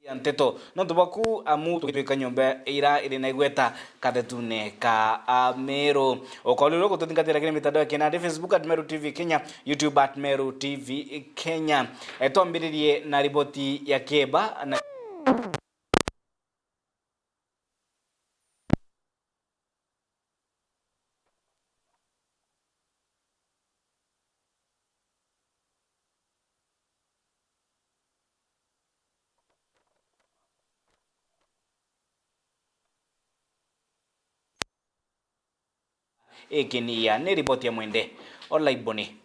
Anteto no tubaku amu tukitwika nyombe ira iri na igweta kathetune ka Meru okolero kututingatira kile mitandao ya Kenya Facebook @Meru TV Kenya, YouTube @Meru TV Kenya. Twambiririe na ripoti ya Keba na ikinia ni ripoti ya Mwende Olaiboni.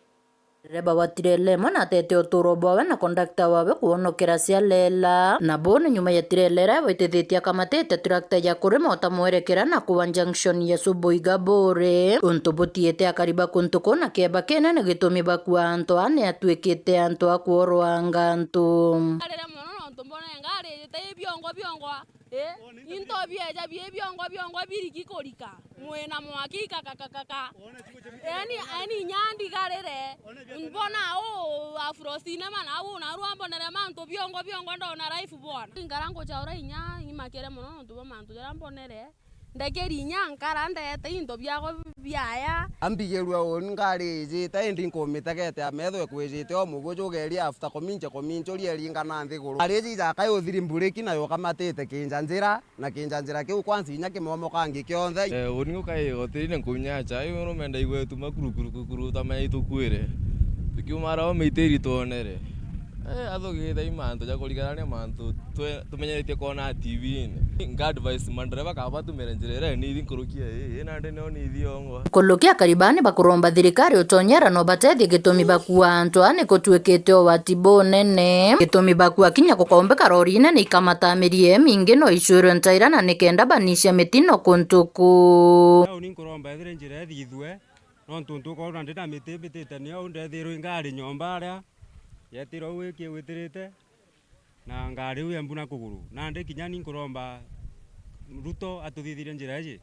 Reba watirele mana tete otoro bawe na kondakta wawe kuonokera cia lela na bone nyuma ya tirelera waitethetia kamatete trakta ya kurema otamwerekera na kuwa junction ya Subuiga Bore untu butiete akariba kuntuko na Keba kena na gitumi bakua anto ane atwikite anto akuorwa ngantu into bieja bie biongo birikikorika mwena mwakika kakakaka yani nyandi garere mbona afrosina mana una ruambonere manto biongo ndo na life bwana ngarango chaura inya imakere muno ntubo manto jarambonere ndekeri nyankara ndete into byago byaya ambigerwa on ngari jita endi nkomitakete amethwe kwijite o mugojogeria after komincho lielingana nthiguru ariji jaka uthiri mbureki nayo kamatete kinjanjira na kinjanjira kiu kwanza inya kimomo kangi kionthe uningo kai gotirine nkunyacha iwe menda igwetu makuru tamaitukure tukiumara o meiteri tonere athogitha imanto ja kurigarania manto tumenyeretie kona TV nga advice mandereva kaba tumerenjerera ni thinkorokia ina ndene ni thiongo kulukia karibani bakuromba thirikari utonyera no batethi gitumi bakua anto ane kutwekete o watibo nene gitumi bakua kinya kukombeka rorine ni kamatamirie mingi no icuro ntairana nikenda banisha mitino kuntuku ni kuromba thirenjere thithwe no ntuntu ko na ndina mitibitite ni au ndethiro ngari nyomba aria yetiro wiki witirite na ngari uya mbuna kuguru na ndi kinya ni kuromba Ruto atuthithire njira iji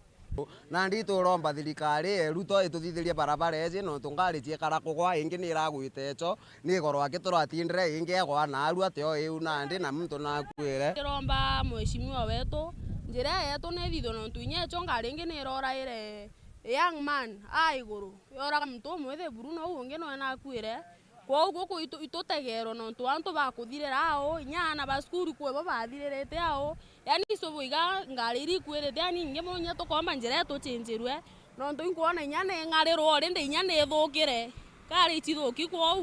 na ndi turomba thirikari Ruto ituthithirie barabara iji no tungari ciekara kugwa ingi ni iragwite echo ni goro akitoro atindire ingi egwa na aru ateo iu na ndi na muntu na kwire turomba mheshimiwa wetu njira yetu ne thitho no tunye echo ngari ingi ni rora ire young man aiguru yora mtu mwethe Bruno ungi no na kwire kwa ugo itutegero no twantu bakuthirira ao nyana baskuru kwebo bathirerete ao yani Subuiga ngari iri kwirete yani inge munya tukomba njira tuchinjirwe no ntuikuona nyana ngariro rinde nyana ithukire kari chithuki kwa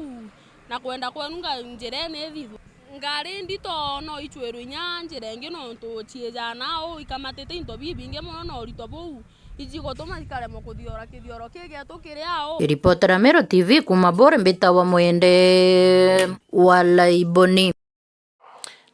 na kwenda kwenunga njira ne thithu ngari ndito no ichweru nya njira ingi no tuchiejana ao ikamatete into bibinge muno no rito buu Ripotera Meru TV kuma Bore mbita wa Mwende Olaiboni.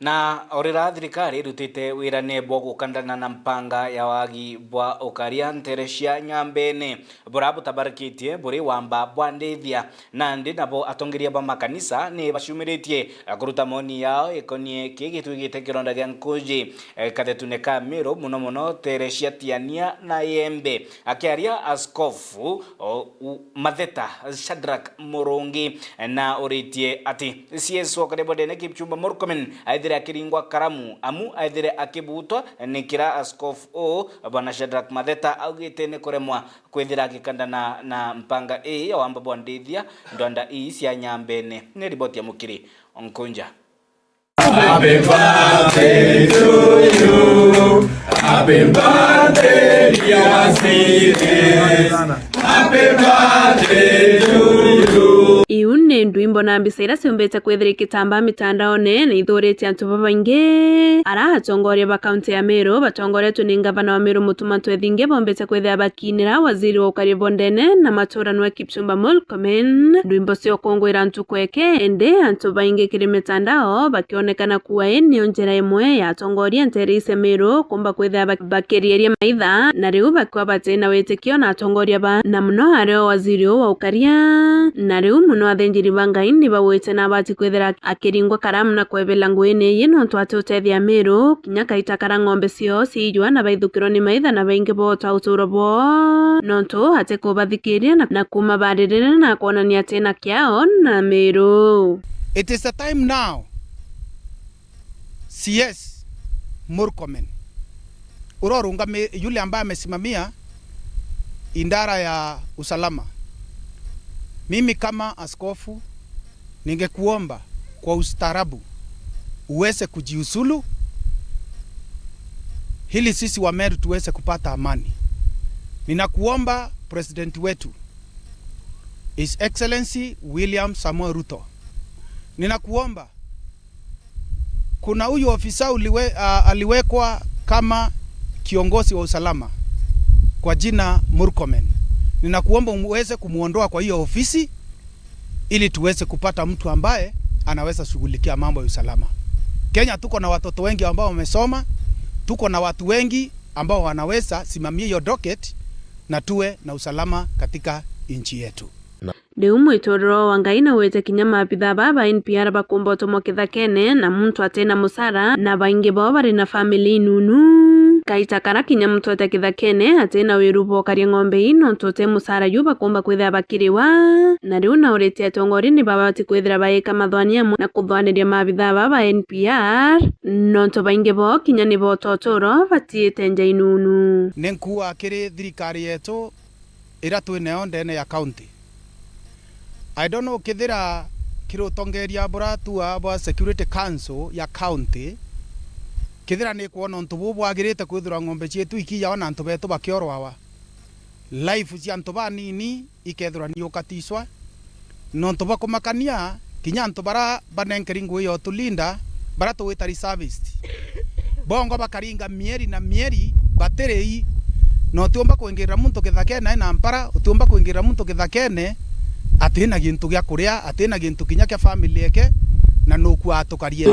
Na orira thirikari irutite wira nebo gukandana na mpanga ya wagi bwa ukaria Teresia Nyambene burabu tabarikitie buri wamba bwandithia na ndi nabo atongeria ba makanisa ni bashumiritie kuruta moni yao ikonie kigitwigite kironda gya nkuji kathetune ka Meru muno Teresia Tiania na Yembe akiaria askofu Matheta Shadrack Morongi na oritie ati CSO kadebodene Kipchumba Murkomen akiringwa karamu amu aithire akibutwa nikira askofu bwana Shadrack Matheta augite ni kuremwa kwithira akikandana na mpanga ya wamba bwandithia ndonda cia Nyambene ni riboti ya Mukiri Onkunja. Happy birthday to you. Happy birthday dear Stephen. Happy birthday to you. Iu nĩ ndwimbo na mbica ira ciumbite kwithira kitamba mitandaone na ithurite antu babaingi arahatongoria ba kaunti ya Meru batongoretwe ni ngavana wa Meru Mutuma Twethinge bombete kwithira bakinira waziri wa ukaria bondene na maturano wa Kipchumba Murkomen ndwimbo cio kongwira antu kweke ende antu baingi kiri mitandao bakionekana kuwa ni njira imwe ya atongoria Teresa Meru kumba kwithira bakirieria maitha na riu bakwa batena witikio na atongoria ba na muno ario waziri wa ukaria na riu muno athenjiri bangai ni bawite na bati kwithira akiringwa karamu na kwebela ngwene yino twate utethia Meru kinya kaita kara ng'ombe cio ciijwa na baithukiro ni maitha na baingi bota uturo bo nonto ate kubathikiria na kuma baririra na kuonania tena kiao na Meru. It is the time now CS Murkomen urorunga yule ambaye amesimamia idara ya usalama. Mimi kama askofu ningekuomba kwa ustaarabu uweze kujiuzulu hili sisi wa Meru tuweze kupata amani. Ninakuomba president wetu His Excellency William Samoei Ruto, ninakuomba, kuna huyu ofisa aliwekwa kama kiongozi wa usalama kwa jina Murkomen. Ninakuomba uweze kumuondoa kwa hiyo ofisi ili tuweze kupata mtu ambaye anaweza shughulikia mambo ya usalama. Kenya tuko na watoto wengi ambao wamesoma, tuko na watu wengi ambao wanaweza simamia hiyo docket na tuwe na usalama katika nchi yetu. Leo mwitororo wa Ngai na wete kinyama abitha baba NPR bakumba otomo kithakene na muntu atena musara na baingi bao bari na family nunu. Kaitakara kinyama mtu ate kithakene atena wirubo kari ng'ombe ino ntote musara yu bakumba kwithira bakiriwa. Na riu na ureti atongori ni baba bati kwithira baika mathwania na kuthwaniria mabitha baba NPR nonto baingi bao kinya ni bo totoro batiete nja nunu. Nenkuwa kiri thirikari yetu ira twineo ndene ya county. I don't know kithira kirutongeria buratua bwa security council ya county kithira ni kuona ntubu bwagirite kwithira ng'ombe cietu ikija ona ntu betu bakiorwawa life cia ntu banini ikethira ni ukatiswa no ntu bakumakania kinya ntu bara banenkeri ngui yo tulinda bara tuwita reservist bongo bakaringa mieri na mieri baterei no tiomba kuingira muntu kithakene na mpara utiomba kuingira muntu kithakene atena gintu gya kuria atena gintu kinya kya family yake na nuku atukarie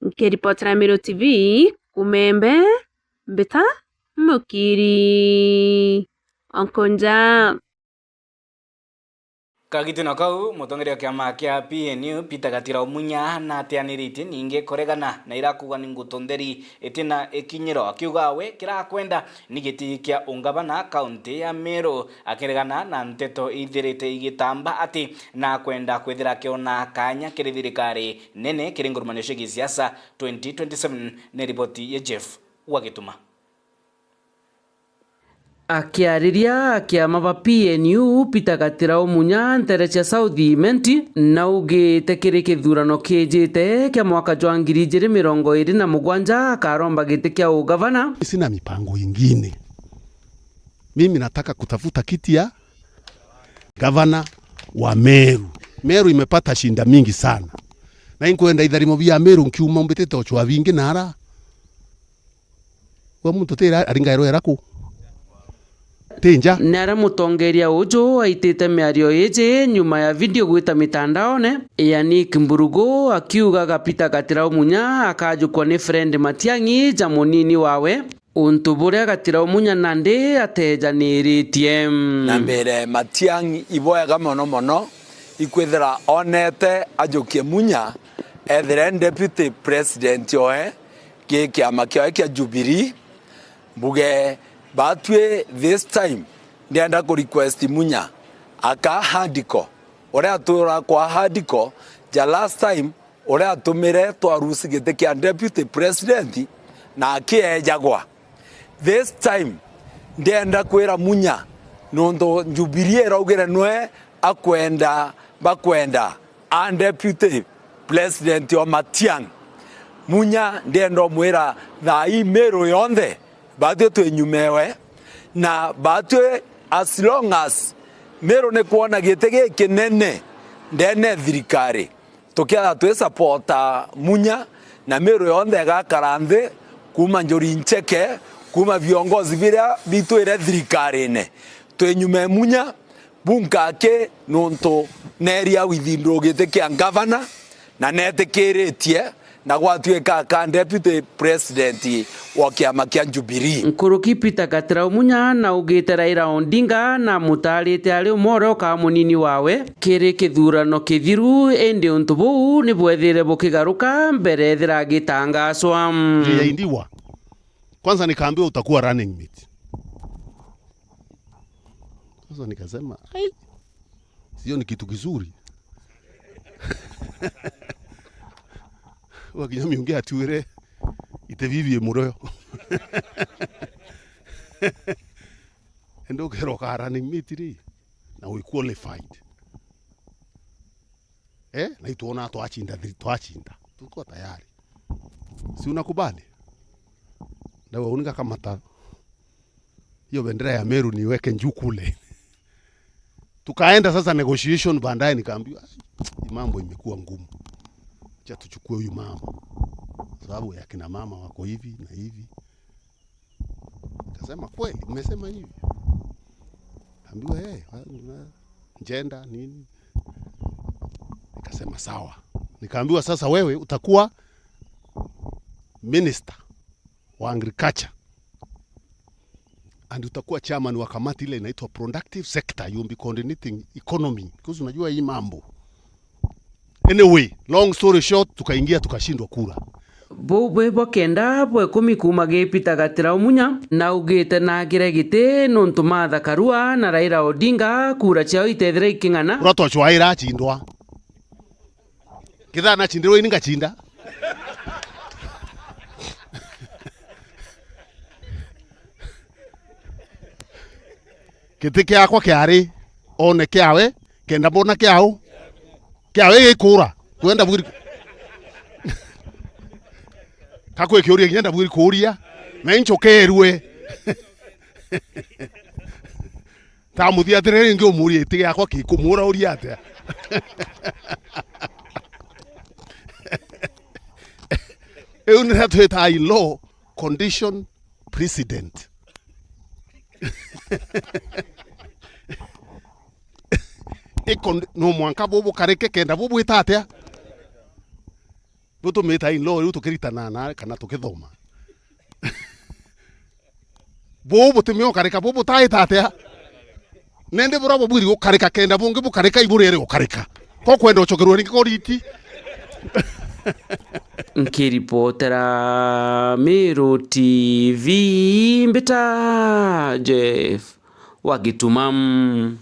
Nikiripotera Meru TV kumembe Mbita Mukiri Onkonja Kagitino kau mutongeria kiama kia PNU Peter Gatira Omunya na atianirite ninge koregana na irakuga ningutonderi etina ekinyiro akiuga we kirakwenda nigiti kia ungabana county ya Meru akiregana na nteto ithirite igitamba ati na kwenda kwithira kiona kanya kiri thirikari nene kiringurumania cia siasa 2027 ni ripoti ya Jeff Wagituma. Akiariria kiama ba PNU Peter Gatira Omunya nterecha South Imenti na ugite kiri kithurano kijite kia mwaka jwa 2027 akaromba giti kia ugavana. Sina mipango ingine, mimi nataka kutafuta kiti ya gavana wa Meru. Meru imepata shinda mingi sana na inkwenda itharimo bya Meru nkiuma mbetete ochwa bingi nara wa muntu tera aringairo eraku Tenja. Nara mutongeria ujo aitete miario yeje nyuma ya video gwita mitandaone yani Kimburugo akiuga Peter Gatira Omunya akajukwa ni friend Matiang'i jamunini wawe untu buria Gatira Omunya nande atejaniritie na mbere Matiang'i iboyaga mono ikwithira onete ajukie Munya ethere deputy president oe kiama kioe kia Jubilee mbuge batwe this time ndienda ku request Munya aka handiko ore atura kwa handiko ja last time ore atumire twarusi gite kia deputy president na akiejagwa this time ndienda kwira Munya nondo Jubilee raugire noe akwenda bakwenda and deputy president o Matiang'i Munya ndienda mwira thai Meru yonthe batwe twenyumewe na batwe as long as Meru ne kuona gitege kinene ndene thirikari tukia twe supporta Munya na Meru yonthe gakaranthe kuma Njuri Ncheke kuma viongozi biria bitwire thirikari ne twenyume Munya bunkake nonto neria withindro giteke governor na netekiritie na gwatuika ka deputy president wa kiama kia Jubilee. Nkuruki Peter Gatira Munya na ugite Raila Odinga na mutarite ari umoro ka munini wawe kiri kithurano kithiru ende untu buu ni bwethire bukigaruka mbere thira gitangazwa indiwa kwanza nikaambiwa utakuwa running mate. Sasa nikasema sio ni kitu kizuri. Wakinyami ongea tuere itevivie muroyo. Endo kero ka running mate ri na we qualified. Na ituona twachinda tuko tayari. Si unakubali? Ndio unika kamata hiyo bendera ya Meru niweke juu kule. Tukaenda sasa negotiation, baadaye nikaambiwa mambo imekuwa ngumu. Acha tuchukue huyu mama. Sababu ya kina mama wako hivi na hivi. Nikasema kweli, umesema hivi. Ambiwa gender nini? Nikasema sawa. Nikaambiwa sasa wewe utakuwa minister wa agriculture. And utakuwa chairman wa kamati ile inaitwa productive sector. You'll be coordinating economy. Because unajua hii mambo. Anyway, long story short, tukaingia tukashindwa kura. Bwe bokenda bwe kumi kuma ge Peter Gatira Munya na ugite na giregite nontu matha Karua na Raila Odinga kura chao itethira ikingana. Roto chwaira chindwa. Kithana chindirwo ininga chinda. Kiti kiakwa kiari one kiawe kenda bona kiao kiawe ikura kwenda bwiri kakwe kiuria ngenda bwiri kuria na inchokerwe ta muthia tirere ngi umurie iti giakwa kikumura uria atia euni hatweta in law condition precedent. No mwanka bobo kareke kenda bobo itatea buto meta in law tukirita na kana tukithoma bobo timio kareka bobo taitatea nende burabo bwiri gukareka kenda bungi bukareka iburere gukareka ko kwenda ochokerwa ni koriti. Nkiripotera Meru TV mbita Jeff Wagitumam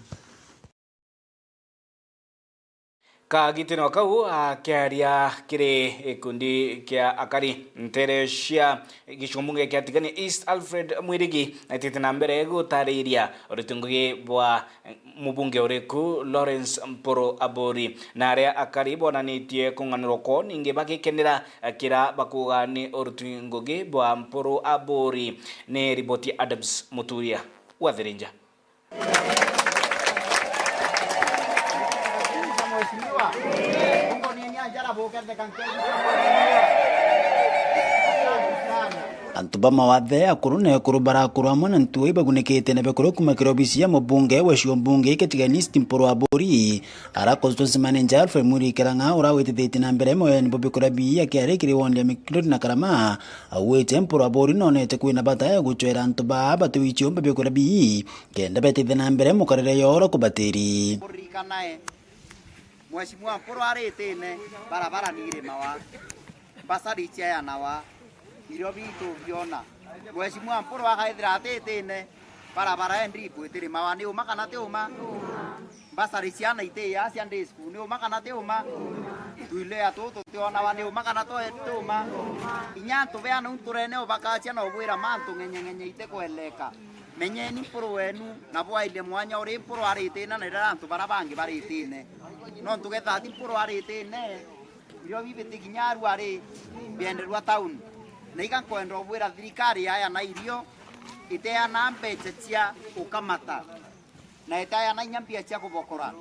kagitino kau akiaria kiri ikundi kia akari Teresia gicumunge kia tigani East Alfred Mwirigi atite na mbere gutariria urutungugi bwa mubunge uriku Lawrence Mporo Abori na aria akari bonanitie kunganiro ko ninge bagikenera kira bakuga ni urutungugi bwa Mporo Abori ni riboti Adams Muturia wathirinja. Antuba mawathe akuru na akuru barakuru amana ntuwe bagunekete na bekoro kuma kirobisia mubunge weshio mbunge ketigani Mporo Abori ara constituency manager Alfred Muri Keranga ora wetete na mbere mo yani bobikora bi yakare kiri wonde mikiro na karama awete Mporo Abori none te kuina bataya guchwera antuba batuichio bobikora bi kenda betete na mbere mo karere yoro kubateri nae Mheshimiwa Mporo aretene barabara nire mawa basari chia nawa iro bitu biona Mheshimiwa Mporo akaithira atetene barabara endi kwetire mawa ni uma kana te uma basari chia na ite ya cia ndei school ni uma kana te uma tuile atoto te ona wa ni uma kana to te uma inyanto bea no turene obakacha no bwira manto ngenye ite kweleka menyeni Mporo wenu na bwaile mwanya uri Mporo aretena na rantu barabangi baretene no tugetha ati Mporo aretene iro bibete kinyaru ari bienderwa town na ikankwenda bwira thirikari aya na irio itea na mbeca cia ukamata na itea na nyambia cia kubokora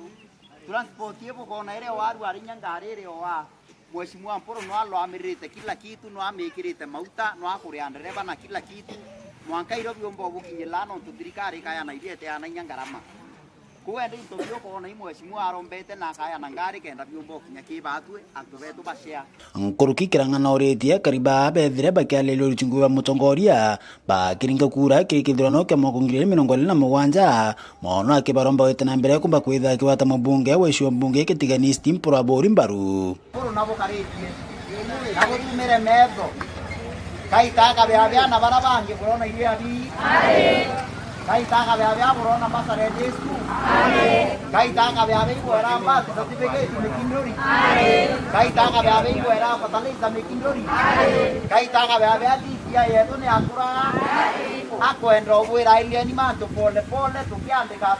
transport yepo kona ile waru ari nyangari ile wa Mheshimiwa Mporo no alo amirite kila kitu no amikirite mauta no akuria ndereba na kila kitu mwanka iro biombo bukinyela no thirikari kaya na irie itea na nyangarama kuenda itobio kona mheshimiwa arombete na kaya na ngari kenda byombo kinya kibatwe atubetu bashia nkurukikira ng'ana oretie kariba bethire bakialelio ruchungu wa mutongoria bakiringa kura kirikithirano kia mokongire 27 mono akibaromba wete na mbere kumba kwitha kiwata mubunge wesho mbunge kitigani steam pro abori mbaru poro nabo karetie nabo tumere medo kaitaka bya na barabange korona ile abi kaitaka bya borona basare disku kaitaka bya bora mbas certificate mekindori kaitaka bya bora pataliza mekindori kaitaka bya dia yetu ni akura akwenda obwira ile ni manto pole pole tukiandika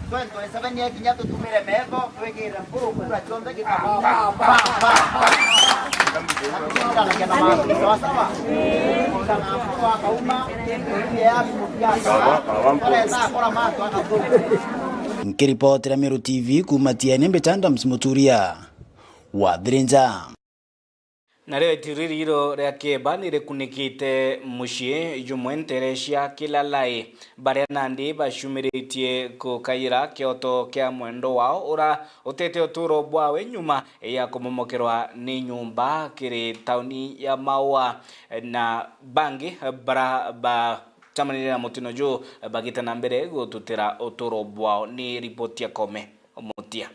twento 7 years kinya tutumire mego twegera mburu kura chonde kitaba Nkiripotera Meru TV kumatia Mbetanda Msimuturia wa Dhirinja. Na rĩo itiririro rĩa kĩmba nĩ rĩkunĩkĩte mũciĩ jumwe Teresia Kilalai barĩa Nandi bacumĩrĩtie kũkaĩra kĩoto kĩa mwendo wao ũra ũtete ũtũũro bwawe nyuma ya kũmomokerwa nĩ nyũmba kĩrĩ taũni ya Maua na bangi bara ba chamanĩrĩ na mũtino jũ bagĩte na mbere gũtũtĩra ũtũũro bwao. Nĩ ripoti ya Kome Omutia.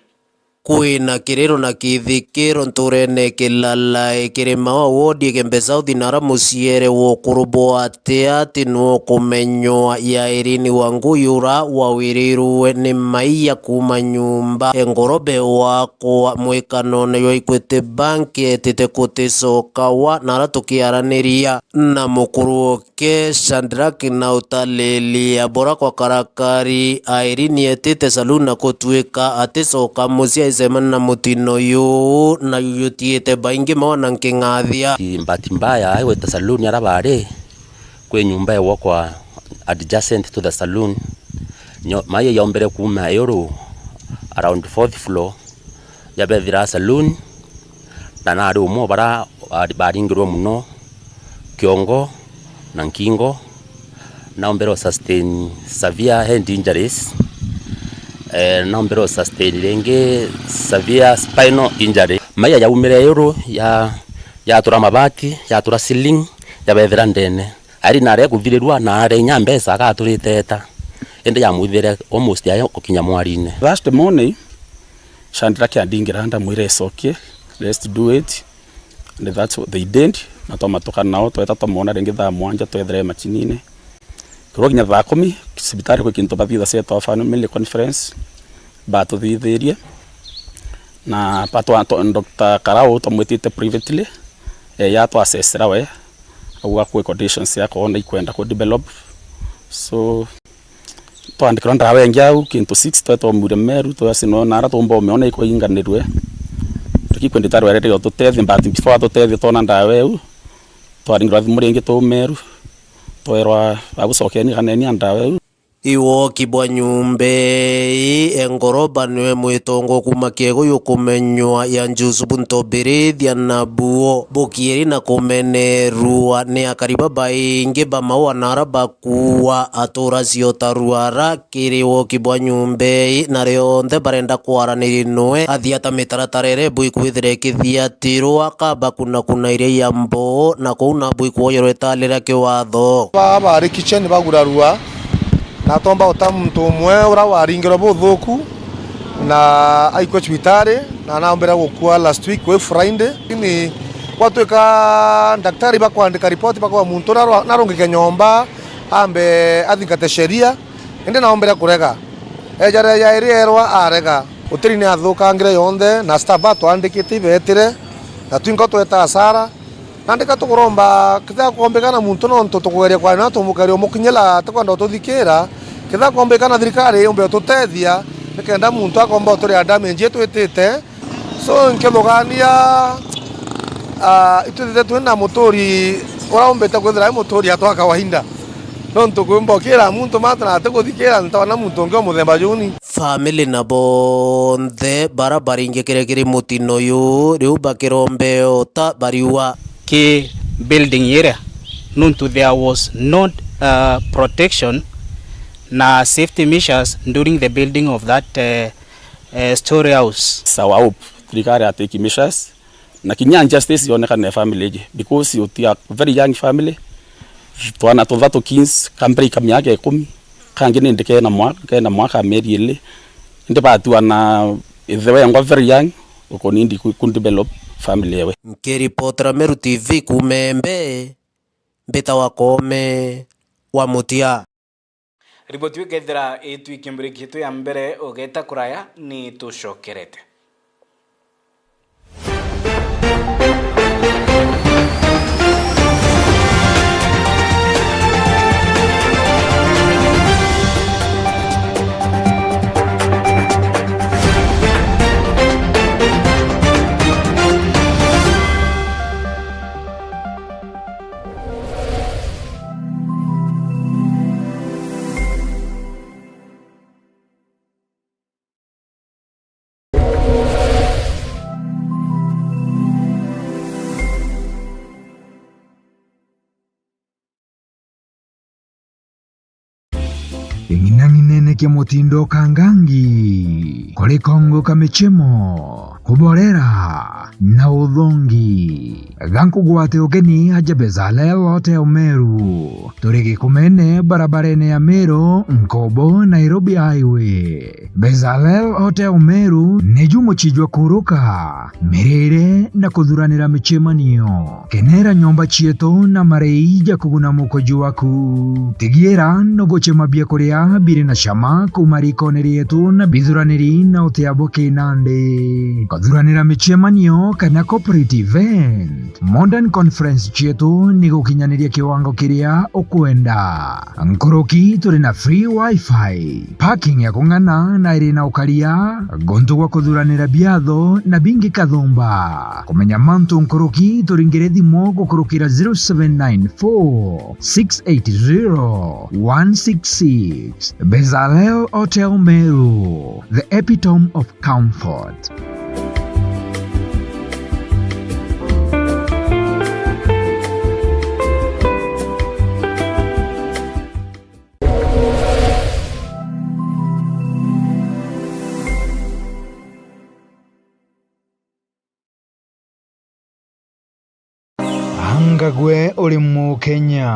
Kwina kiriro na kithikiro nturene Kilalai kirima wa wodi Gembe South nara musiere wo kurubo ati no kumenywa ya Irini Wanguyura wawiriruwe ni maiya kuma nyumba engorobe wako mwikanone yo Equity Bank etete kutisokawa nara tukiaraniria na mukuru ke Shandrak na utalelia bora kwa karakari Irini etete saluna kutwika atisoka musia semana mutino yu na yutiete baingi mawana nking'athia mbati mbaya aiwe ta saloon yarabare kwe nyumba ya kwa adjacent to the saloon maye yombere kuma euro around 4th floor ya bethira saloon na nari umo bara baringirwo muno kiongo na nkingo na ombero sustain severe head injuries nombero sustain renge severe spinal injury maya ya umire euro ya tura mabati ya tura ceiling ya bethera ndene ari nare kuvirirwa na are nyambesa agaturiteta ende ya muthire almost ya kukinya mwarine. Last morning Shandrak andingira nda mwire sokie let's do it and that's what they did na tomatoka nao tweta tomona rengi tha mwanja twethere machinine kuroginya tha 10 sibitari kwa kinto bathitha set of family conference bato thithirie na pato Dr. Karao tomwetite privately ya to assessera we agwa kwa conditions yako ona ikwenda ku develop so to andikira ndawe ngiau kinto 6 to mure Meru to asino nara to mbo meona iko inganirwe tukikwendita rwere yo to tethi but before to tethi to na ndawe to aringira thimuringi to Meru to erwa agusokeni kaneni andawe iwo kibwa nyumbe engoroba niwe mwitongo kuma kiego yukumenywa ya njusu buntobirithia na buo bukieri na kumenerua ni akariba baingi bamaua nara bakuwa atura ciotaruara kiriwo kibwa nyumbe na rionthe barenda kwaraniri nwe athiata mitaratarere bui kwithire kithiatirwa kaba kuna iria ya mbo na kuna bui kuoyerwa italira kiwatho bari kitchen bagurarua na tomba ota muntu umwe ura waringiro buthuku na aiko cibitari na naombera gukua last week we Friday ni gwatuika daktari bakwandika report bakwa muntu narungike nyomba ambe athingate sheria indi naombera kurega ejara ya irierwa arega utiri ni athukangire yonthe na staff atwandikite ibetire na twingo tweta asara nandika tukuromba kitha kuombekana muntu no tutugeria kwa na tumukario mukinyela tukwenda tuthikira kitha kuombekana thirikari umbe tutethia nikenda muntu akomba turi damage yetu etete so nkethugania itutete twina muturi uraombeta kwithira muturi atwa kawaida no ntukumbokira muntu matana atikuthikira ntona muntu ngio muthemba juni family na bonthe barabaringe kirekiri mutino yu riu bakirombe ota bariwa ki building area nuntu there was not protection na safety measures during the building of that story house. So I hope thirikari are taking measures na kinya injustice ionekane family because you are very young family. Twana to kins kampri kamyake 10 kangine ndike na mwaka meri ile ndi batu ana the way I'm very young uko nindi ku develop family yewe. Nkiripotera Meru TV kumembe mbita wakome wa mutia. Riboti wikethira itu ikimbiri kitu ya mbere ugeta kuraya ni tushokerete. Ing'inang'inene kia mutindo kangangi kore kongo kamechemo kuborera na uthongi ganku gwate ukeni aja Bezalel ote Umeru turigi kumene barabarene ya Meru Nkobo Nairobi highway. Bezalel ote Umeru neju muchijwa kuruka mirire na kuthuranira michemanio kenera nyomba chieto na mareija kuguna mukoju waku tigiera no gochema bia kuria biri na shama kumarikone yetu na bithuraniri na uteabo kinande kuthuranira michemanio kana corporate event modern conference chietu ni gukinyaniria kiwango kiria ukwenda nkoroki turi na free wifi parking ya kung'ana na iri na ukaria gontu gwa kuthuranira biatho na bingi kathumba kumenya mantu nkoroki turingire thimo gukurukira 0794 680 166. Bezalel Hotel Meru, the epitome of comfort. Ngagwe uri mu Kenya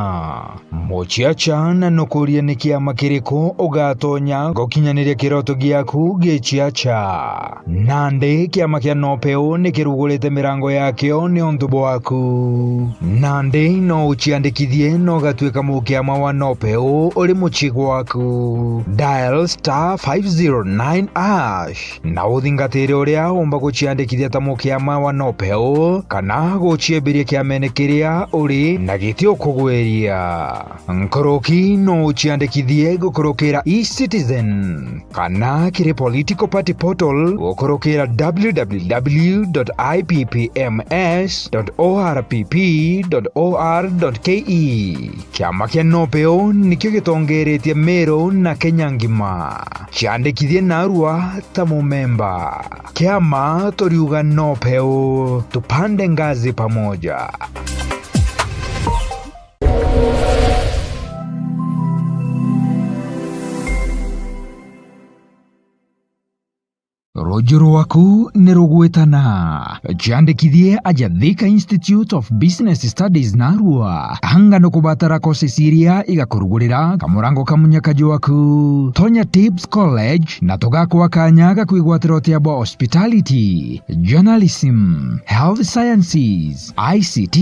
muchiacha na nukuria ni kiama kiriko ugatonya gokinyaniria kiroto giaku gichiacha nande kiama kia nopeo ni kirugurite mirango yakio ni ontubo waku nande no uchiandikithie no gatwika mukiama wa nopeo uri muchigo waku dial *509# na uthingatire uria umba guchiandikithia ta mukiama wa nopeo kana guchiembiria kiamene kiria uri na gitio kugweria nkoroki no uchiandikithie gukorokera eCitizen kana kiri political party portal gukorokera www.ipms.orpp.or.ke kiama kia nopeo nikio gitongeretie Meru na Kenya ngima chiandikithie narua ta mumemba kiama toriuga nopeo tupande ngazi pamoja. Rojoro waku nerogwetana chiandikithie aja Thika Institute of Business Studies narua anga no kubatara kose siria igakurugurira kamurango kamunyakaji waku Tonya Tips College na togakwa kanyaga kwigwatira otiabo hospitality, journalism, health sciences, ICT,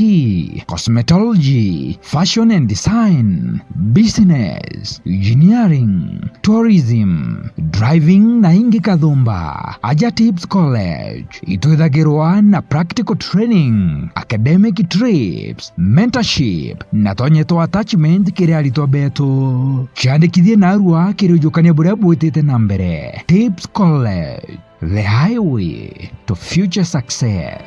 cosmetology, fashion and design, business, engineering, tourism, driving na ingi kathumba. Aja Tips College itwithagirwa na practical training, academic trips, mentorship na tonyeto attachment kiri arito beto chiandikithie narua kiri ujukania buria bwitite na mbere. Tips College, the highway to future success.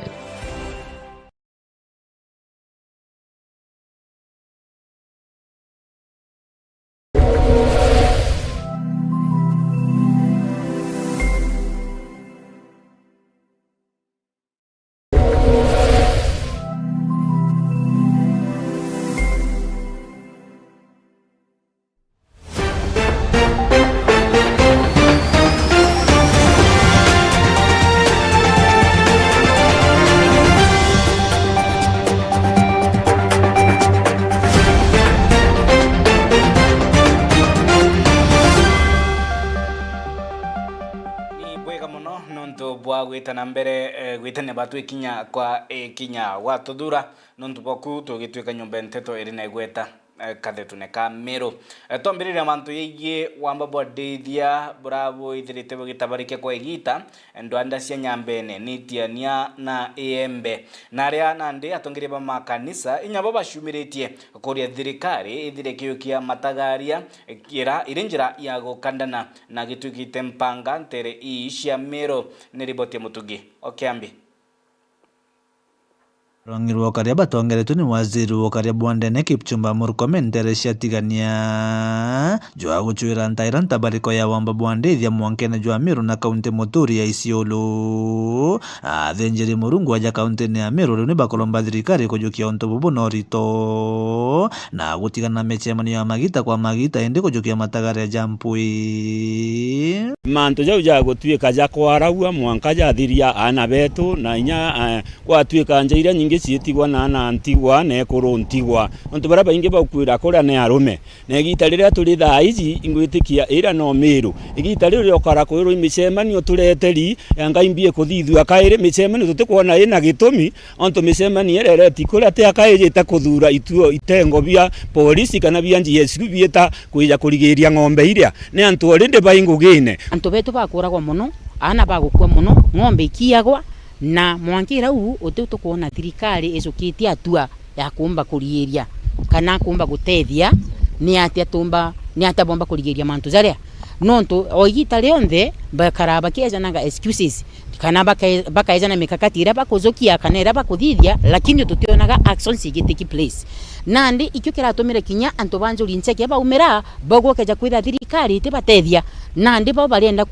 gwitana mbere gwitane batu ikinya kwa kinya watudura nontu boku tugitwika nyumba nteto iri na gweta kathetune ka Meru tombirire mantu yigie wamba bodithia bravo ithirite bugitabarike kwa igita ndwanda cia nyambene nitiania na Embe naria nandi atongire ba makanisa inyabo bashumiritie kuria thirikari ithire kiyukia matagaria kira irinjira ya gukandana na gitwikite mpanga ntere cia Meru ni riboti mutugi okiambi Rongirwo karia batongeretwo ni waziri wa karia Bwandene Kipchumba Murkomen Teresia tigania jwa guchwira ntaira ntabariko ya wamba bwandithia mwankene jwa Meru na kaunti Muturi ya Isiolo athenjeri murungu waja kaunti ni ya Meru ni bakolomba thirikari kujukia onto bubu norito na gutigana mechemani ya magita kwa magita indi kujukia matagari ya jampui mantu jau ja gutwika ja kwaraua mwanka ja thiria ana betu na inya gwatwika njaira nyingi ciitigwa na antigwa na kuruntigwa onto bara baingi bakwira kuria ne arume na igita riria turi thaici ingwitikia ira no Meru igita riria okara kwirwo imicemanio tureteri yanga imbie kuthithua kairi micemanio tutikwona ina gitumi onto micemanio erereti kuria te akaijite kuthura ituo itengo bia polisi kana bia GSU bieta kuija kurigiria ng'ombe iria ne antu orinde baingugine antu betu bakuragwa muno ana bagukwa muno ng'ombe ikiagwa na mwankira u otutu kuona thirikari icukitie atua ya kumba kurigiria kana kumba gutethia ni atia bomba kurigiria mantu zaria nonto oigita rionthe bakaraba kiezanaga excuses kana bakaezana mikakati ira bakuzokia kana ira bakuthithia lakini tutionaga actions igitiki place nandi ikyo kiratumire kinya antu banjuri ncheke baumira bagokeja kwitha thirikari tibatethia nandi bo barienda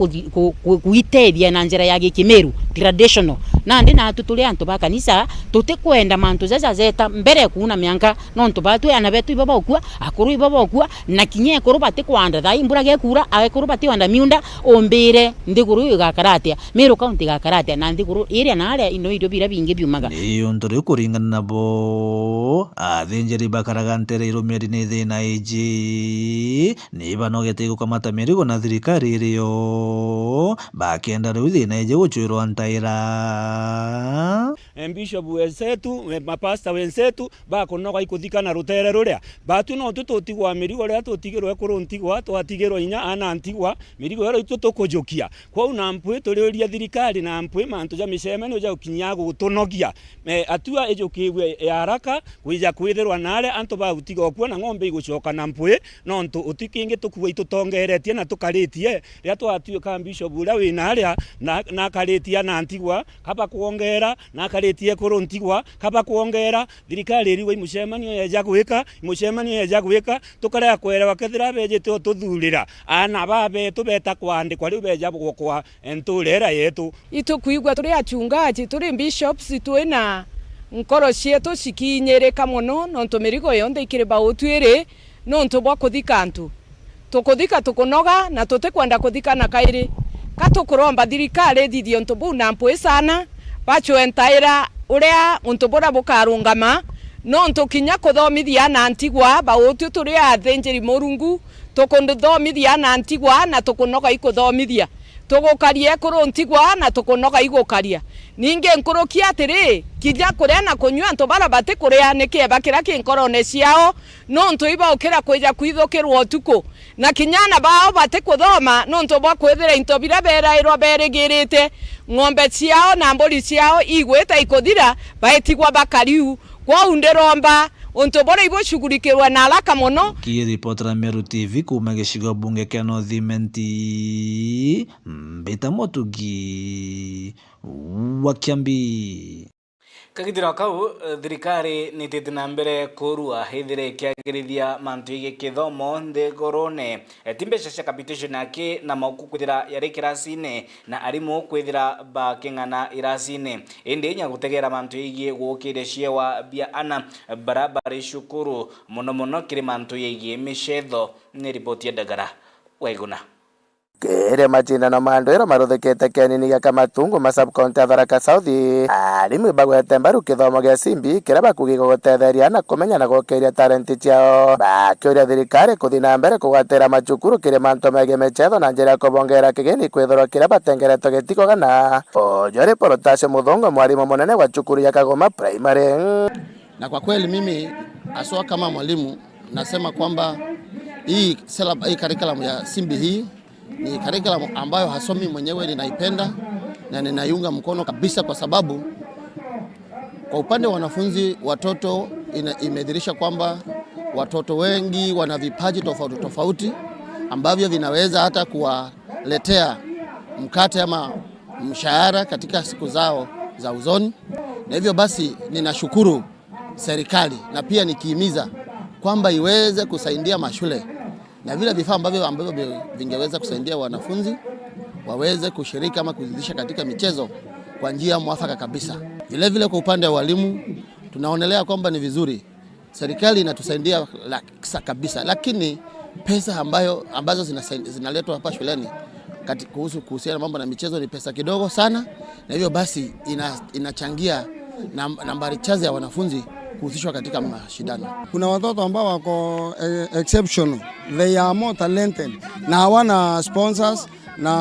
kuitethia na njira ya gikimeru traditional nandi na tutule antu bakanisa tutikwenda mantu zeta mbere kuna mianka nonto batu ana betu ibaba okua akuru ibaba okua na kinye ekuru batikwanda thai imbura gekura agekuru batiwanda miunda ombire ndiguru igakaratia Meru county gakaratia na ndiguru area na area ino irio bira bingi biumaga iyo ndore kuringana nabo athenjeri bakaragantere irumiri ni thina iji ni banogete gukamata mirigo na thirikari irio bakenda riu thina iji guchwirwa ntaira bishop wensetu mapasta wensetu bakonoga ikuthikana rutere ruria batu no tututigwa mirigo ria tutigirwe kuruntigwa twatigirwo inya ana ntigwa mirigo ria tutukujukia kwa una mpwe turiuria thirikari na mpwe mantu ja micemano ja ukinya gutunogia atua ejukiwe ya haraka kuija kwithirwa nare antu bagutiga okuo na ng'ombe igucoka na mpwe no ntu utikingi tukuwa itutongeretie na tukaritie ria twatuika bishop uria wina aria na karitia na ntigwa kaba kuongera na karitie kuruntigwa kaba kuongera thirikari ri wa mucemanio yeja gwika tukarea kwera kethira bejete tuthurira ana babe tubeta kwandikwa riu beja gukwa enturera yetu itukuigwa turi achungaji turi bishops twina nkoro cietu cikinyereka muno nontu mirigo yonthe ikiri bautwiri nontu bwa kuthika antu tukuthika tukunoga na tutikwenda kuthika na kairi katukuromba thirikari thithio ntu bu na mpwe sana bachwe ntaira uria untu bura bukarungama nontu kinya kuthomithia na ntigwa bautu turi athenjeri murungu tukunduthomithia na ntigwa na tukunoga ikuthomithia tugukaria kuruntigwa na tukunoga igukaria ninge nkurukia atiri kija kuria na kunywa antu bara bati kuria nikieba kira kinkorone ciao nontu iba ukira kwija kwithukirwo utuku na kinyana bao bati kuthoma nontu bwa kwithira into bira berairwo berigirite ng'ombe ciao na mburi ciao igweta ikuthira baetigwa bakariu kwa underomba onto bora ibo shughulikirwa na haraka muno. Kiripotera Meru TV kuma gicigo bunge kia North Imenti Mbita Motugi wa Kiambi. Kagitira kau thirikari nitete na mbere kurua hithire kiagirithia mantu ige kithomo nthigurune timbeca cia capitation yake na mauku kwithira yari kirasine na arimu kwithira baking'ana irasine indi nya gutegera mantu ige gukire ciewa bia ana barabara cukuru muno kiri mantu ige micetho ni ripoti ya Dagara Waiguna. kere machindano mandwiro maruthikite kianini gia Kamatungu ma subcounty ya Tharaka South arimu bagwete mbaru kithomo gia simbi kiria bakugiga gutetheria na kumenya na gukiria talenti ciao bakiuria thirikari kuthi na mbere kugwatira macukuru kiria manto mege mechetho na njira kubongera kigeni kwithorwa kiria batengeretwo gitiko gana Ojore Porotasio Muthongo mwalimu munene wa cukuru ya Kagoma Primary. Na kwa kweli mimi aswa kama mwalimu nasema kwamba hii curriculum ya simbi hii ni curriculum ambayo hasomi mwenyewe ninaipenda na ninaiunga mkono kabisa, kwa sababu kwa upande wa wanafunzi watoto imedhihirisha kwamba watoto wengi wana vipaji tofauti tofauti ambavyo vinaweza hata kuwaletea mkate ama mshahara katika siku zao za uzoni. Na hivyo basi ninashukuru serikali na pia nikihimiza kwamba iweze kusaidia mashule na vile vifaa ambavyo vingeweza kusaidia wanafunzi waweze kushiriki ama kuzidisha katika michezo kwa njia mwafaka kabisa. Vile vile kwa upande wa walimu tunaonelea kwamba ni vizuri serikali inatusaidia kabisa, lakini pesa ambazo zinaletwa hapa shuleni kuhusiana mambo na michezo ni pesa kidogo sana, na hivyo basi inachangia nambari chache ya wanafunzi kuhusishwa katika mashindano. Kuna watoto ambao wako exceptional, they are more talented na hawana sponsors, na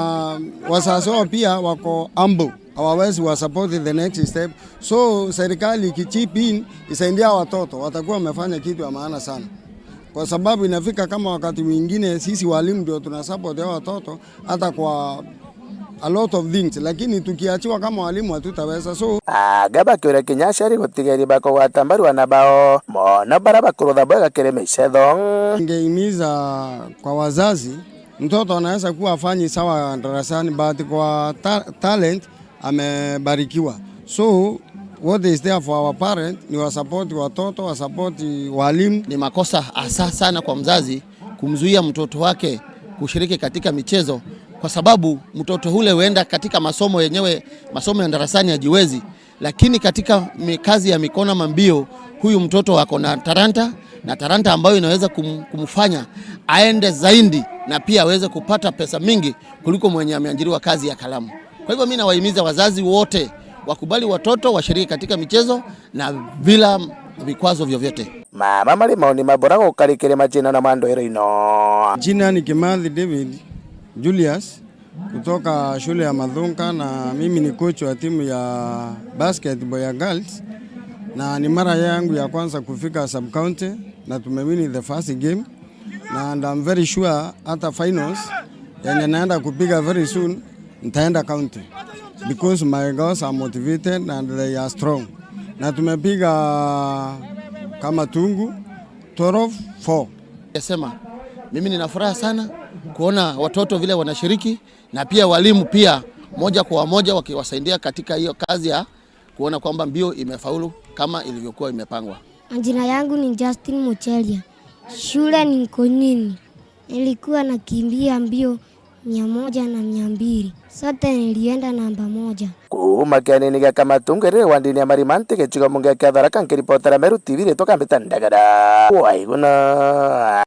wazazi wao pia wako humble, hawawezi wa support the next step. So serikali ikichip in isaidia watoto, watakuwa wamefanya kitu ya maana sana, kwa sababu inafika kama wakati mwingine sisi walimu ndio tunasupport hao watoto hata kwa a lot of things, lakini tukiachiwa kama walimu hatutaweza. So gaba kiure kinyashari gutigeri bako watambaru wanabao mona baraba kurudha bwega kireme shedho. Ningeimiza kwa wazazi, mtoto anaweza kuwa afanyi sawa darasani but kwa talent amebarikiwa. So what is there for our parent ni wa support watoto, wa support walimu. Ni makosa hasa sana kwa mzazi kumzuia mtoto wake kushiriki katika michezo, kwa sababu mtoto hule huenda katika masomo yenyewe, masomo ya darasani hajiwezi, lakini katika kazi ya mikono mambio huyu mtoto wako na talanta ambayo inaweza kumfanya aende zaidi na pia aweze kupata pesa mingi kuliko mwenye ameajiriwa kazi ya kalamu. Kwa hivyo mimi nawahimiza wazazi wote wakubali watoto washiriki katika michezo na bila vikwazo vyovyote. Mama mali maoni mabora gukarikire machina na mandwiro ino. Jina ni Kimathi David Julius kutoka shule ya Mathunga, na mimi ni coach wa timu ya basketball ya girls, na ni mara yangu ya kwanza kufika sub county na tumewini the first game, na and I'm very sure hata finals yenye naenda kupiga very soon nitaenda county because my girls are motivated and they are strong. Na tumepiga kama tungu 12-4. Nasema mimi nina furaha sana kuona watoto vile wanashiriki na pia walimu pia moja kwa moja wakiwasaidia katika hiyo kazi ya kuona kwamba mbio imefaulu kama ilivyokuwa imepangwa. Jina yangu ni Justin Muchelia. Shule ni Konini. Nilikuwa nakimbia mbio 100 na 200. Sote nilienda namba 1. Kuma kianini gia Kamatungu rire wandini ya Marimante kichigo mungia kia Tharaka nkiripotera Meru TV ritoka mbitandagara. Waiguna.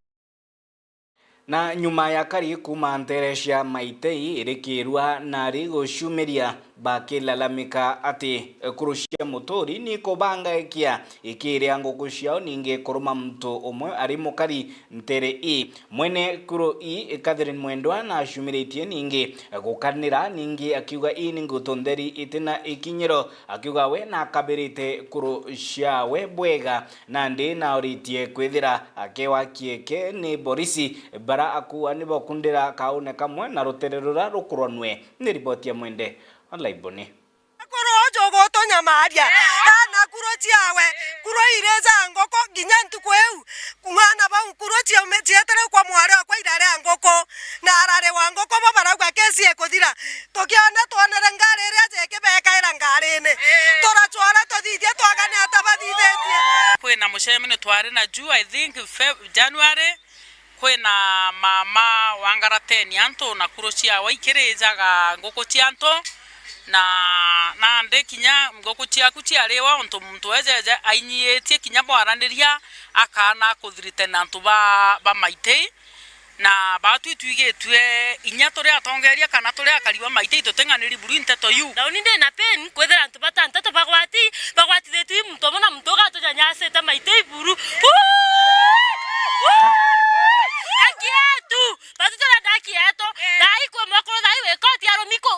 Na nyuma ya kari kuma Teresia Maitei irikirwa nari gushumiria bakilalamika ati kurushia motori ni kobanga ekia ikiria nguku ciao ninge kuruma mtu umwe ari mukari ntere i mwene kuro i Catherine Mwendwa na ashumiritie ninge gukanira ninge akiuga i ningutonderi itina ikinyiro akiuga we na kabirite kurushia we bwega na ndi na oritie kwithira akewa kieke ni Borisi bara akuwa ni bokundira kaune kamwe na rutererura rukuronwe ni ripoti ya Mwende Alaiboni. Kuro jogo to nyamaria na kuro chiawe kuro ireza ngoko ginyantu kweu kumana ba kuro chia umechietera kwa mware kwa irare ngoko na arare wa ngoko babara kwa kesi ekothira tokiona tuonere ngare ria jeke beka ira ngarene tora chwara to thithie twagane atabathithetie kwina mucemene tware na juu I think January kwina mama wangarateni anto na kuro chiawe ikirejaga ngoko chianto na nde kinya ngoko ciaku ciarewa onto muntu ejeje ainyitie kinya bwarandiria akana kuthirite na ntu ba Maitei na batu itwigitwe inya turi atongeria kana turi akariwa maite itotenganiri buru inteto yu na uninde na pen kwethera antu batantato bagwati detu mtu mona mtu gato nyase ta maite buru akietu batutora dakieto dai kwa makoro dai we koti aro miko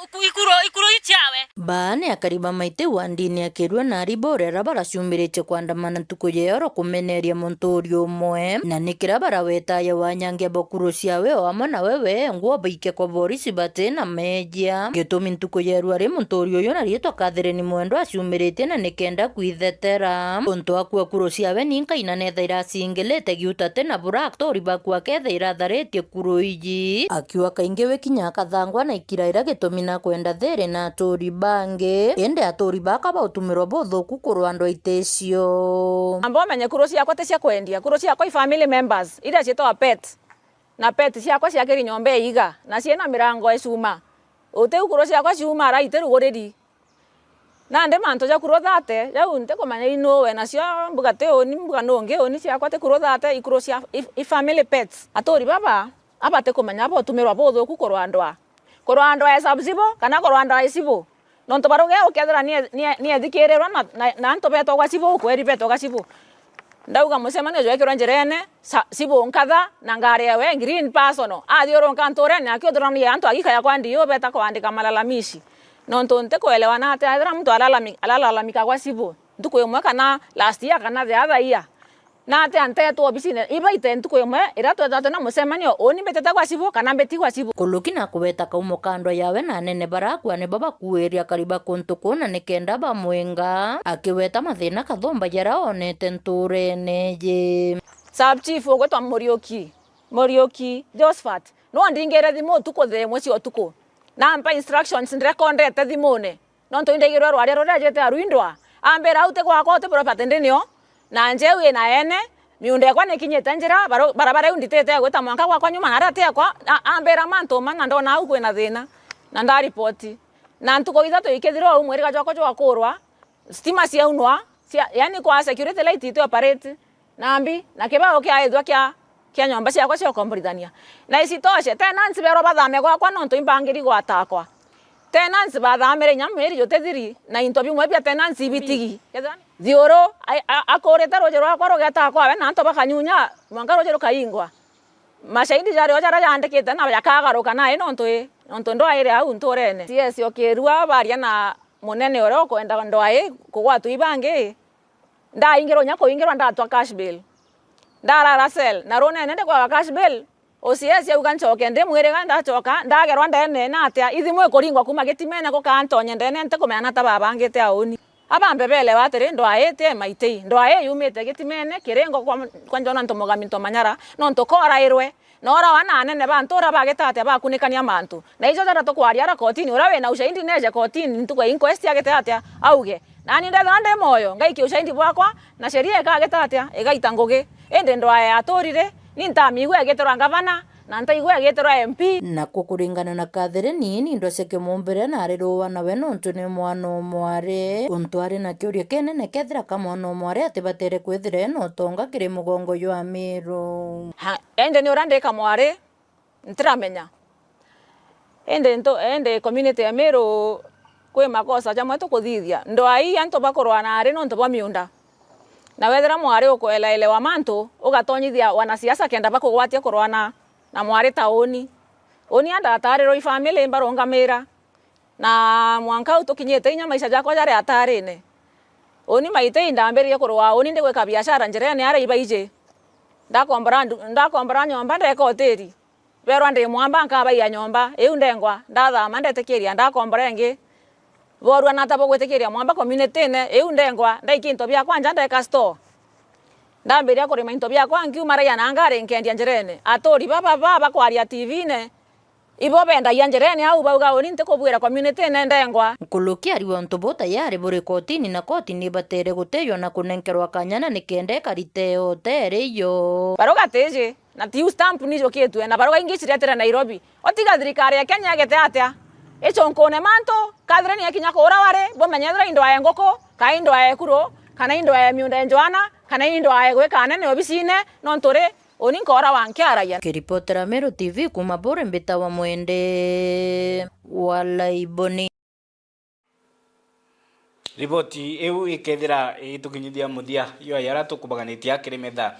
ikuro ichawe baane akariba maite wandini akirwa na riborera baracumbiritio kwandamana ntuku yero kumeneria montorio umwe na nikira baraweta ya wanyangia bokuru ciawe o amwe na wewe nguo baike kwa borisi batena mejia gitumi ntuku yeru ari montorio yo na rieto kathereni mwendo acumiritie na nikenda kwithetera untu akua kuru ciawe ninka inanetha iracingelete giutate na buraktori bakwa ketha iratharetie kuru iji akiwa kaingi wikinya kathangwa na ikiraira gitumi na kwenda there na atori bange ende atori baka bautumirwo buthuku kurwa andu aitecio ambo menye kuru ciakwa te cia kwendia kuru ciakwa i family members ira cietwa pet na pet ciakwa ciakiri nyombe iga na ciena mirango ecuma uteu kuru ciakwa ciuma ra iteruguriri na nde manto ja kuru thate ja unte komanya inowe na cia mbugate oni mbuga nonge oni ciakwa te kuru thate ikuru cia i family pets atori baba abate komanya abo tumirwa buthuku kurwa andwa esabzibo kana kurwa andwa isibo nonto baruge ukethera ni ethikirerwa na nto beto kwa sibo kweri beto kwa sibo ndauga musemane jwekirwa njerene sibo nkatha na ngare we green person athioro nkantore na akiodorani anto agikaya kwa ndio beta kuandika malalamishi nonto nte kuelewana ate athira mtu alalamika kwa sibo ntuko yomwe kana last year kana the other year na ate anteto obisine iba itentuko yomwe iratwetata na musemanio oni beteta kwa sibo kana beti kwa sibo kulukina kubeta kaumo kando yawe na nene barakwa ne baba kueria kariba kuntuko na nikenda bamwenga akiweta mathina kathomba yara onete nturene je sub chief ogwetwa Morioki Josephat no ndingere thimo tuko the mweci otuko na mpa instructions ndrekondete thimone no ntoindegirwa rwari rorejete aruindwa ambera aute kwa kote property ndenio na njewe na ene miunde kwa nekinyete njira barabara unditete gweta mwanka kwa nyuma na rate kwa ambera manto mana ndona au kwena thina na nda report na ntuko ithato ikethirwa umwe riga joko jwa kurwa stima cia unwa yani kwa security light ito operate nambi na kibao kia ithwa kia nyomba cia kwa cia kombrithania na isitoshe tenants bero bathame kwa nonto imbangiri gwatakwa tenants bathamire nyamweri jotethiri na interview mwe bia tenants ibitigi thioro akorete roje rwakwa rugeta kwa we na nto bakanyunya mwanga roje rukaingwa mashahidi jari ojara yandikite na yakagaruka nae nonto ndo ire au ntorene CS okirua baria na munene ore okwenda ndoae kugwatu ibange ndaingiro nyako ingiro ndatwa cash bill ndarara sel na rone nende kwa cash bill OCS ya uganchoke nde mwirega ndachoka ndagerwa ndene na atia ithimwe kuringwa kuma gitimene ko kantonye ndene nte kumena tababangite auni abambebele watire ndoaete maitei ndoae yumite gitimene kirengo kwa njona ntomogami ntomanyara no ntokora irwe nora wana nene bantora bagetate bakunikania mantu na ijo tara tokwaria ra kotini urawe na ushaindi neje kotini ntuko inquest yagetate auge nani ndethande moyo ngaiki ushaindi bwakwa na sheria ikagetate igaita ngugi ende ndoae atorire nintamigwe ageterwa gavana na ntaigwe ageterwa MP na kukuringana na Catherine ni ndo seke mumbere na arirowa nawe nontu ni mwana mware untu ari na kiuria kenene kethira ka mwana mware atibatere kwithire no tonga kiri mugongo ywa Miru ende ni urandika mware ntiramenya ende community ya Miru kwe makosa jamwe tukuthithia ndo ai anto bakorwa na ari nontu bwa miunda na wethera mwari ukoelewa mantu ugatonyithia wanasiasa kenda bakugwatia kurwana na mwari taoni oni anda atariro i family mbarongamira na mwanka utukinyete inya maisha jakwa jare atarine oni maite indamberia kurwa oni ndegwe ka biashara njirene ara ibaije ndakombra nyomba ndeka hoteli berwa ndi mwamba nkaba ya nyomba eu ndengwa ndathama ndetekeria ndakombra ngi borwa natabo gwetekeria mwamba community ne eu ndengwa ndaikinto bya kwanja ndeka store ndamberia kurima into bya kwa ngiumara ya nangare nkendia njerene atori baba kwaria TV ne ibo benda ya njerene au bauga oni ntekobwira community ne ndengwa nkuluki ariwa ntobo tayari buri kotini na kotini batere guteyo na kunenkerwa kanyana nikende karite otere yo baroga teje na tiu stamp nijo ketwe na baroga ingishire tere Nairobi otiga thirikari ya Kenya gete atia echo nkone manto kadreni yakinya kora ware bo menyedra indo ya ngoko ka indo ya kuro kana indo ya miunda njwana kana indo ya gweka nene obisine no ntore oni nkora wankiaragia. Kiripotera Meru TV kuma Bore Mbita wa Mwende Walaiboni. Riboti eu ikethira itukinyithia muthia yo yara tukubaganitia kirimetha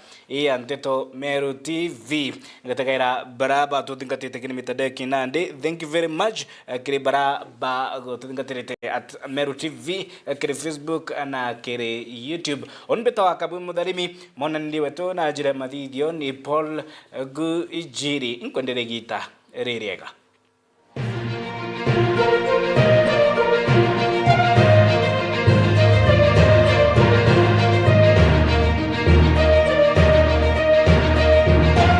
anteto Meru TV ngatagaira baraba tuthingatite kini mitandeki nandi. Thank you very much kiri baraba tuthingatirite at Meru TV kiri Facebook na kiri YouTube. Onbeta wakabu mudharimi mona ndi wetu na jire mathithio ni Paul Gujiri nkwendere gita ririega.